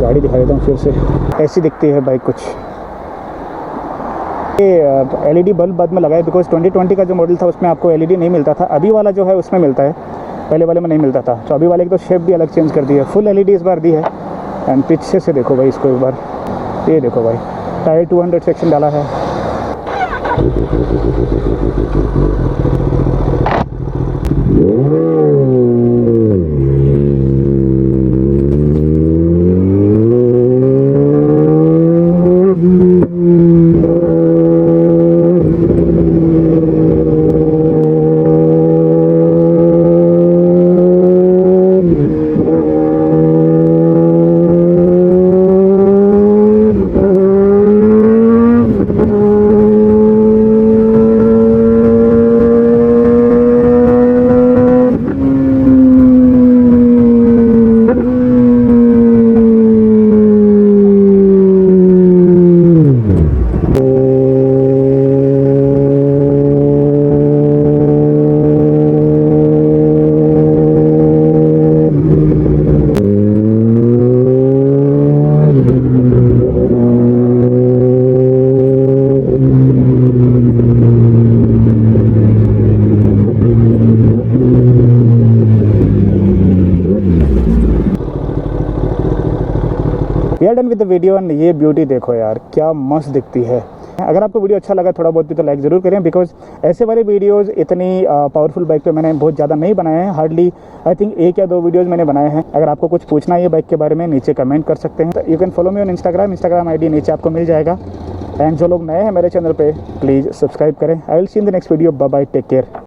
गाड़ी दिखा देता हूँ फिर से। ऐसी दिखती है बाइक कुछ। ये एलईडी बल्ब बाद में लगाया बिकॉज 2020 का जो मॉडल था उसमें आपको एलईडी नहीं मिलता था। अभी वाला जो है उसमें मिलता है, पहले वाले में नहीं मिलता था। तो अभी वाले की तो शेप भी अलग चेंज कर दी है, फुल एलईडी इस बार दी है। एंड पीछे से देखो भाई इसको एक बार, ये देखो भाई टायर 200 सेक्शन डाला है। We are done with the video. And ये ब्यूटी देखो यार क्या मस्त दिखती है। अगर आपको वीडियो अच्छा लगा थोड़ा बहुत भी तो लाइक ज़रूर करें, बिकॉज ऐसे वाले वीडियोस इतनी पावरफुल बाइक पे मैंने बहुत ज़्यादा नहीं बनाए हैं। हार्डली आई थिंक 1 या 2 वीडियोस मैंने बनाए हैं। अगर आपको कुछ पूछना है ये बाइक के बारे में नीचे कमेंट कर सकते हैं। You can follow me on Instagram ID नीचे आपको मिल जाएगा। एंड जो लोग नए हैं मेरे चैनल पे प्लीज़ सब्सक्राइब करें। I will see in the next video. Bye bye, take care.